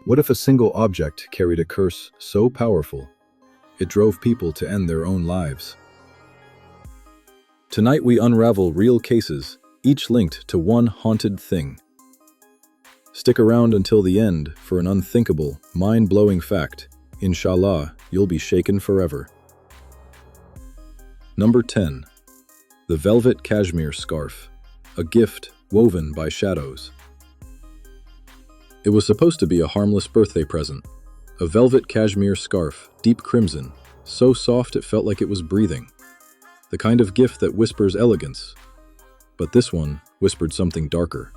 What if a single object carried a curse so powerful it drove people to end their own lives? Tonight we unravel real cases, each linked to one haunted thing. Stick around until the end for an unthinkable, mind-blowing fact. Inshallah, you'll be shaken forever. Number 10. The Velvet Cashmere Scarf, a gift woven by shadows. It was supposed to be a harmless birthday present. A velvet cashmere scarf, deep crimson, so soft it felt like it was breathing. The kind of gift that whispers elegance. But this one whispered something darker.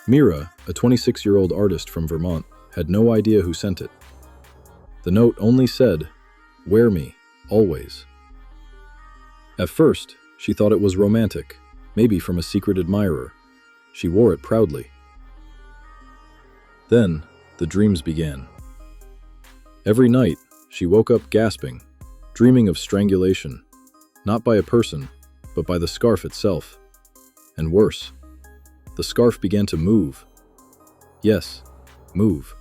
Mira, a 26-year-old artist from Vermont, had no idea who sent it. The note only said, "Wear me, always." At first, she thought it was romantic, maybe from a secret admirer. She wore it proudly. Then, the dreams began. Every night, she woke up gasping, dreaming of strangulation, not by a person, but by the scarf itself. And worse, the scarf began to move. Yes, move.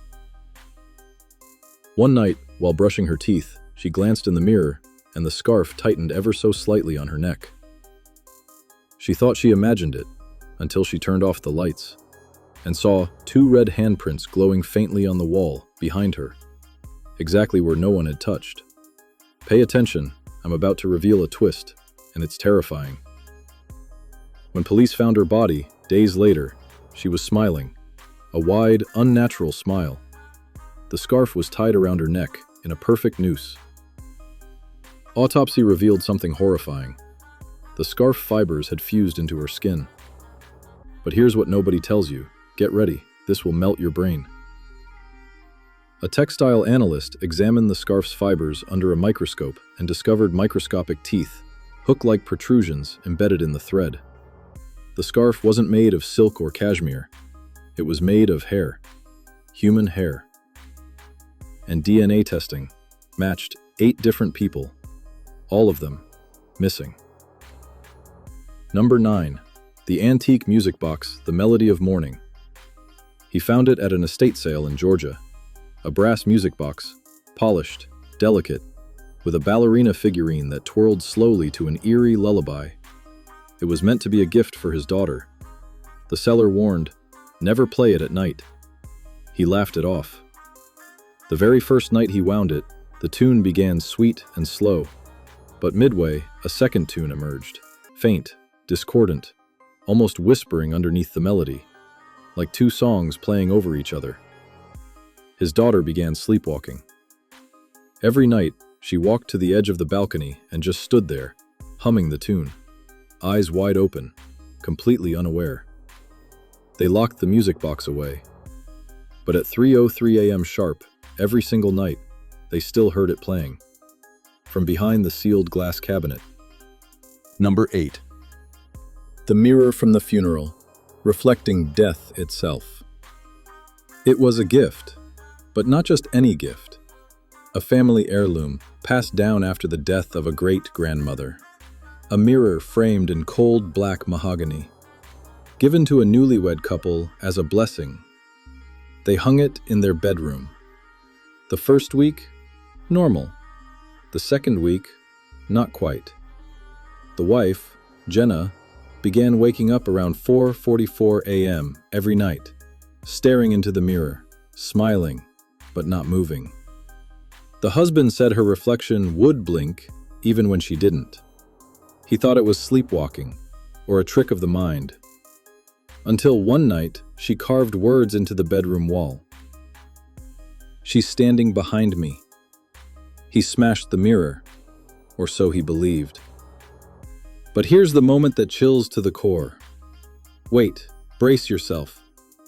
One night, while brushing her teeth, she glanced in the mirror, and the scarf tightened ever so slightly on her neck. She thought she imagined it, until she turned off the lights, and saw 2 red handprints glowing faintly on the wall behind her, exactly where no one had touched. Pay attention, I'm about to reveal a twist, and it's terrifying. When police found her body, days later, she was smiling, a wide, unnatural smile. The scarf was tied around her neck in a perfect noose. Autopsy revealed something horrifying. The scarf fibers had fused into her skin. But here's what nobody tells you. Get ready, this will melt your brain. A textile analyst examined the scarf's fibers under a microscope and discovered microscopic teeth, hook-like protrusions embedded in the thread. The scarf wasn't made of silk or cashmere. It was made of hair, human hair. And DNA testing matched 8 different people, all of them missing. Number 9. The antique music box, The Melody of Morning. He found it at an estate sale in Georgia. A brass music box, polished, delicate, with a ballerina figurine that twirled slowly to an eerie lullaby. It was meant to be a gift for his daughter. The seller warned, "Never play it at night." He laughed it off. The very first night he wound it, the tune began sweet and slow. But midway, a second tune emerged, faint, discordant, almost whispering underneath the melody, like 2 songs playing over each other. His daughter began sleepwalking. Every night, she walked to the edge of the balcony and just stood there, humming the tune, eyes wide open, completely unaware. They locked the music box away. But at 3:03 a.m. sharp, every single night, they still heard it playing, from behind the sealed glass cabinet. Number 8. The mirror from the funeral, reflecting death itself. It was a gift, but not just any gift. A family heirloom passed down after the death of a great-grandmother. A mirror framed in cold black mahogany, given to a newlywed couple as a blessing. They hung it in their bedroom. The first week, normal. The second week, not quite. The wife, Jenna, began waking up around 4:44 a.m. every night, staring into the mirror, smiling, but not moving. The husband said her reflection would blink even when she didn't. He thought it was sleepwalking, or a trick of the mind. Until one night, she carved words into the bedroom wall. "She's standing behind me." He smashed the mirror, or so he believed. But here's the moment that chills to the core. Wait, brace yourself.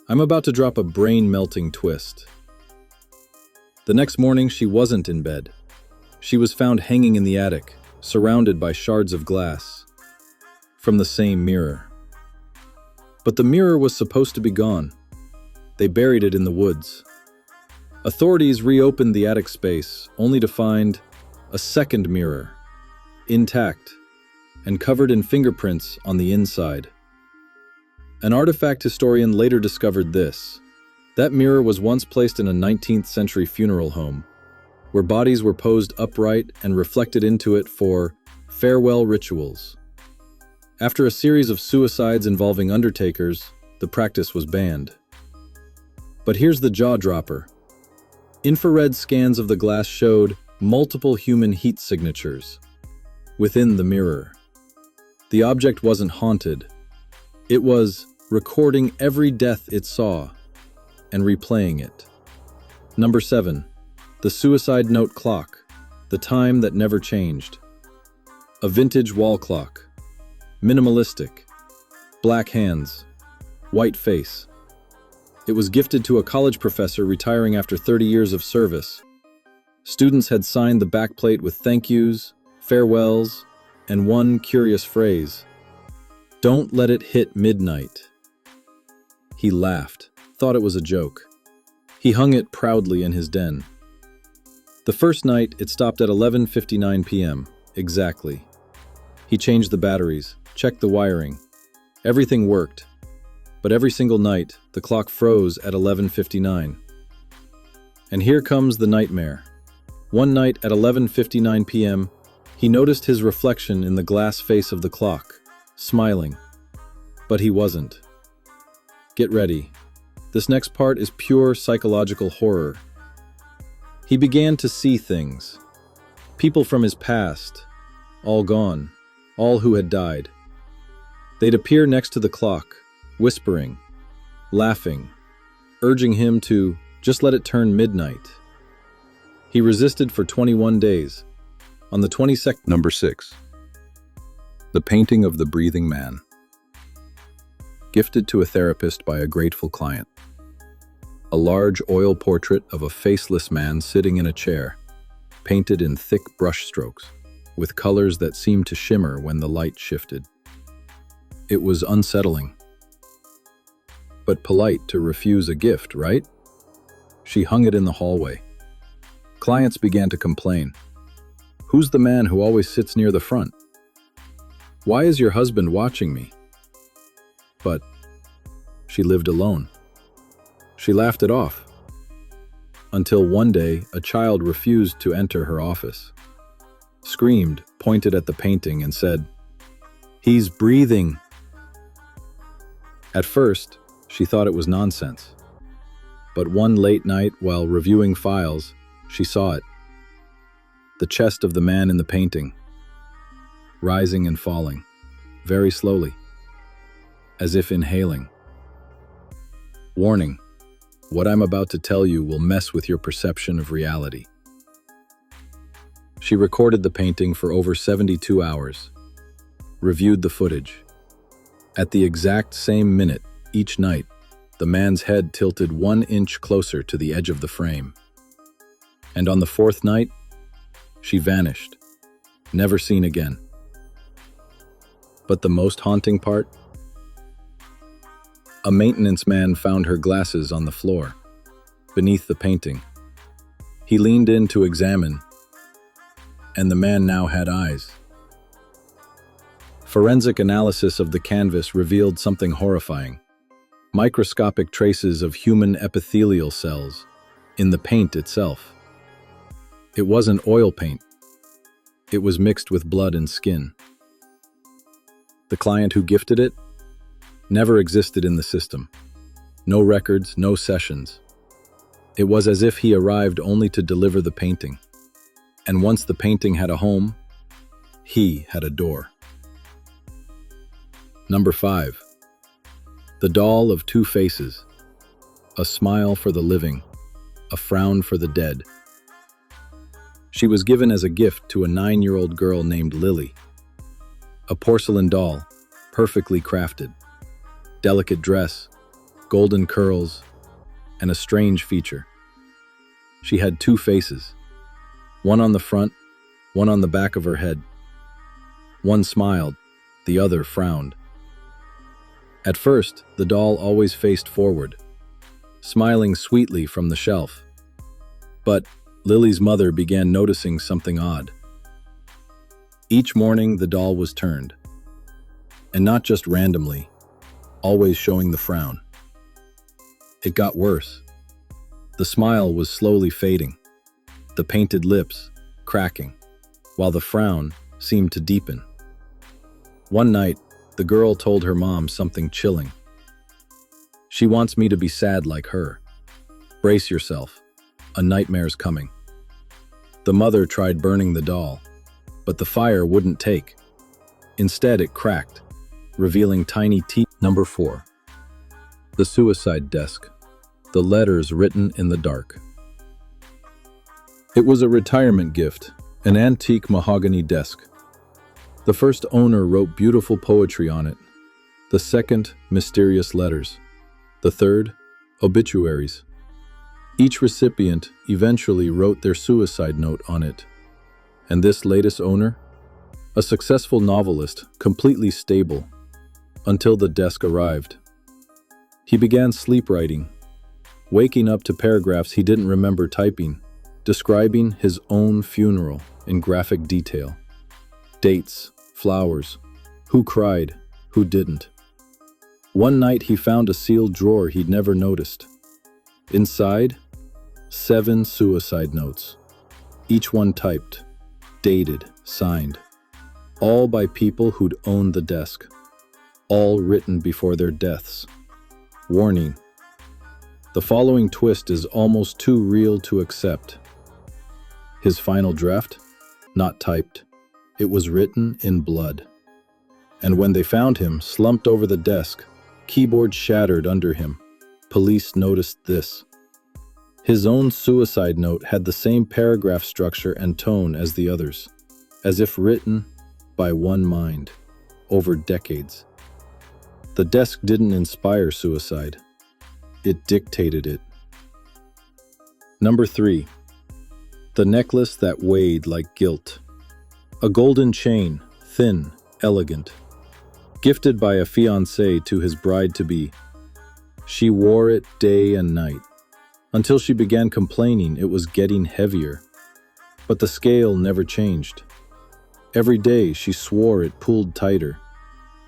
I'm about to drop a brain-melting twist. The next morning, she wasn't in bed. She was found hanging in the attic, surrounded by shards of glass, from the same mirror. But the mirror was supposed to be gone. They buried it in the woods. Authorities reopened the attic space, only to find a second mirror, intact, and covered in fingerprints on the inside. An artifact historian later discovered this, That mirror was once placed in a 19th century funeral home, where bodies were posed upright and reflected into it for farewell rituals. After a series of suicides involving undertakers, the practice was banned. But here's the jaw-dropper. Infrared scans of the glass showed multiple human heat signatures within the mirror. The object wasn't haunted. It was recording every death it saw and replaying it. Number 7. The suicide note clock, the time that never changed. A vintage wall clock. Minimalistic. Black hands. White face. It was gifted to a college professor retiring after 30 years of service. Students had signed the backplate with thank yous, farewells, and one curious phrase: "Don't let it hit midnight." He laughed, thought it was a joke. He hung it proudly in his den. The first night, it stopped at 11:59 p.m. exactly. He changed the batteries, checked the wiring. Everything worked. But every single night, the clock froze at 11:59. And here comes the nightmare. One night at 11:59 p.m., he noticed his reflection in the glass face of the clock, smiling. But he wasn't. Get ready. This next part is pure psychological horror. He began to see things. People from his past, all gone, all who had died. They'd appear next to the clock, whispering, laughing, urging him to just let it turn midnight. He resisted for 21 days. On the 22nd... Number 6. The painting of the breathing man. Gifted to a therapist by a grateful client. A large oil portrait of a faceless man sitting in a chair, painted in thick brush strokes, with colors that seemed to shimmer when the light shifted. It was unsettling. But polite to refuse a gift, right? She hung it in the hallway. Clients began to complain. Who's the man who always sits near the front? Why is your husband watching me? But she lived alone. She laughed it off. Until one day, a child refused to enter her office. Screamed, pointed at the painting, and said, "He's breathing." At first, she thought it was nonsense. But one late night, while reviewing files, she saw it. The chest of the man in the painting, rising and falling, very slowly, as if inhaling. Warning, what I'm about to tell you will mess with your perception of reality. She recorded the painting for over 72 hours, reviewed the footage. At the exact same minute, each night, the man's head tilted 1 inch closer to the edge of the frame. And on the 4th night, she vanished, never seen again. But the most haunting part? A maintenance man found her glasses on the floor, beneath the painting. He leaned in to examine, and the man now had eyes. Forensic analysis of the canvas revealed something horrifying. Microscopic traces of human epithelial cells in the paint itself. It wasn't oil paint. It was mixed with blood and skin. The client who gifted it never existed in the system. No records, no sessions. It was as if he arrived only to deliver the painting. And once the painting had a home, he had a door. Number 5. The doll of 2 faces. A smile for the living, a frown for the dead. She was given as a gift to a 9-year-old girl named Lily. A porcelain doll, perfectly crafted. Delicate dress, golden curls, and a strange feature. She had 2 faces. One on the front, one on the back of her head. One smiled, the other frowned. At first, the doll always faced forward, smiling sweetly from the shelf. But Lily's mother began noticing something odd. Each morning, the doll was turned, and not just randomly, always showing the frown. It got worse. The smile was slowly fading, the painted lips cracking, while the frown seemed to deepen. One night, the girl told her mom something chilling. "She wants me to be sad like her. Brace yourself. A nightmare's coming." The mother tried burning the doll, but the fire wouldn't take. Instead, it cracked, revealing tiny teeth. Number 4. The suicide desk. The letters written in the dark. It was a retirement gift, an antique mahogany desk. The first owner wrote beautiful poetry on it. The second, mysterious letters. The third, obituaries. Each recipient eventually wrote their suicide note on it. And this latest owner? A successful novelist, completely stable, until the desk arrived. He began sleep writing, waking up to paragraphs he didn't remember typing, describing his own funeral in graphic detail. Dates, flowers, who cried, who didn't. One night he found a sealed drawer he'd never noticed. Inside, 7 suicide notes, each one typed, dated, signed, all by people who'd owned the desk, all written before their deaths. Warning: the following twist is almost too real to accept. His final draft? Not typed. It was written in blood. And when they found him, slumped over the desk, keyboard shattered under him, police noticed this. His own suicide note had the same paragraph structure and tone as the others, as if written by one mind, over decades. The desk didn't inspire suicide. It dictated it. Number 3. The necklace that weighed like guilt. A golden chain, thin, elegant, gifted by a fiancé to his bride-to-be. She wore it day and night, until she began complaining it was getting heavier. But the scale never changed. Every day she swore it pulled tighter.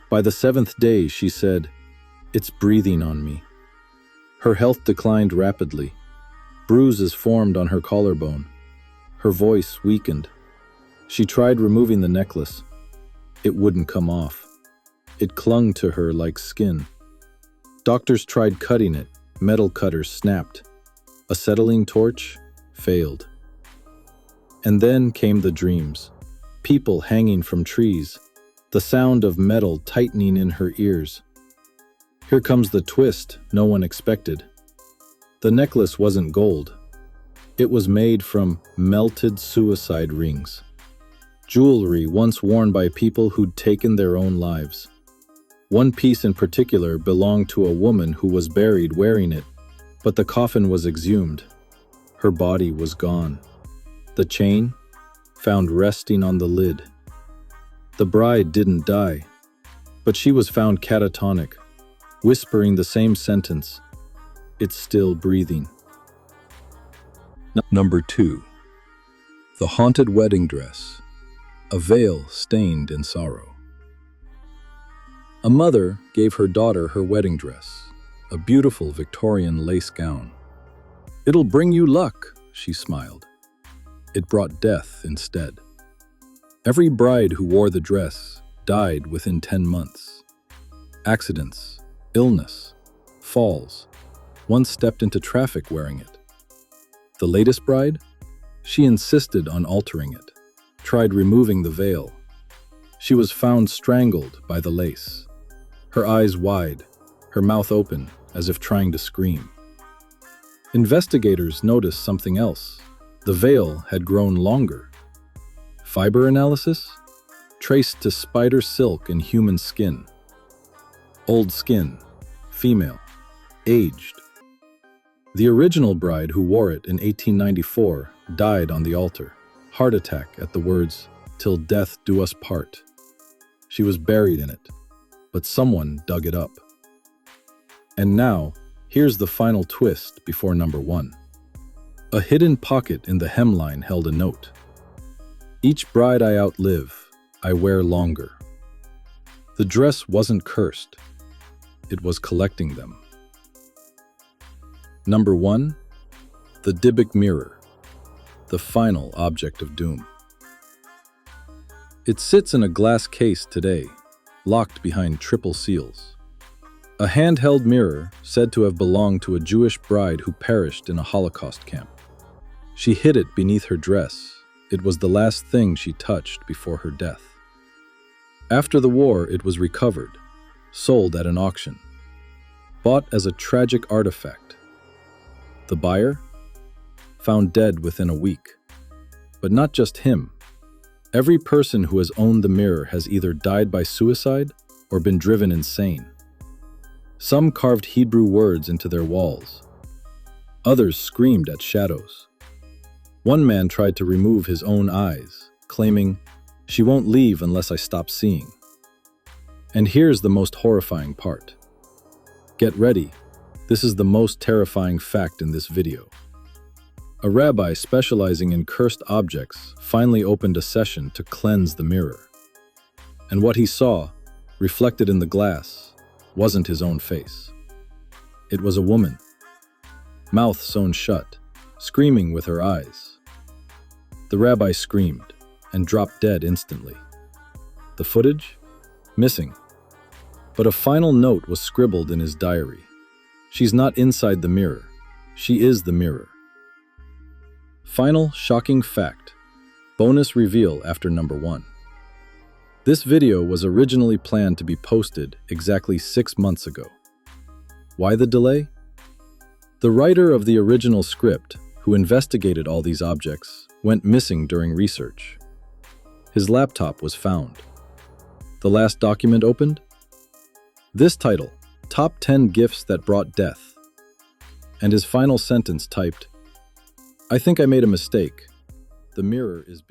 By the 7th day she said, "It's breathing on me." Her health declined rapidly. Bruises formed on her collarbone. Her voice weakened. She tried removing the necklace. It wouldn't come off. It clung to her like skin. Doctors tried cutting it. Metal cutters snapped. Acetylene torch failed. And then came the dreams. People hanging from trees. The sound of metal tightening in her ears. Here comes the twist no one expected. The necklace wasn't gold. It was made from melted suicide rings. Jewelry once worn by people who'd taken their own lives. One piece in particular belonged to a woman who was buried wearing it, but the coffin was exhumed. Her body was gone. The chain, found resting on the lid. The bride didn't die, but she was found catatonic, whispering the same sentence, "It's still breathing." Number 2. The haunted wedding dress. A veil stained in sorrow. A mother gave her daughter her wedding dress, a beautiful Victorian lace gown. "It'll bring you luck," she smiled. It brought death instead. Every bride who wore the dress died within 10 months. Accidents, illness, falls. One stepped into traffic wearing it. The latest bride? She insisted on altering it, tried removing the veil. She was found strangled by the lace, her eyes wide, her mouth open as if trying to scream. Investigators noticed something else. The veil had grown longer. Fiber analysis? Traced to spider silk and human skin. Old skin, female, aged. The original bride who wore it in 1894 died on the altar, heart attack at the words, "Till death do us part." She was buried in it, but someone dug it up. And now, here's the final twist before number 1. A hidden pocket in the hemline held a note. "Each bride I outlive, I wear longer." The dress wasn't cursed. It was collecting them. Number 1. The Dybbuk mirror, the final object of doom. It sits in a glass case today, locked behind triple seals. A handheld mirror said to have belonged to a Jewish bride who perished in a Holocaust camp. She hid it beneath her dress. It was the last thing she touched before her death. After the war, it was recovered, sold at an auction, bought as a tragic artifact. The buyer? Found dead within a week. But not just him. Every person who has owned the mirror has either died by suicide or been driven insane. Some carved Hebrew words into their walls. Others screamed at shadows. One man tried to remove his own eyes, claiming, "She won't leave unless I stop seeing." And here's the most horrifying part. Get ready, this is the most terrifying fact in this video. A rabbi specializing in cursed objects finally opened a session to cleanse the mirror. And what he saw, reflected in the glass, wasn't his own face. It was a woman, mouth sewn shut, screaming with her eyes. The rabbi screamed and dropped dead instantly. The footage? Missing. But a final note was scribbled in his diary. She's not inside the mirror. She is the mirror. Final shocking fact. Bonus reveal after number 1. This video was originally planned to be posted exactly 6 months ago. Why the delay? The writer of the original script, who investigated all these objects, went missing during research. His laptop was found. The last document opened? This title, Top 10 Gifts That Brought Death. And his final sentence typed, "I think I made a mistake. The mirror is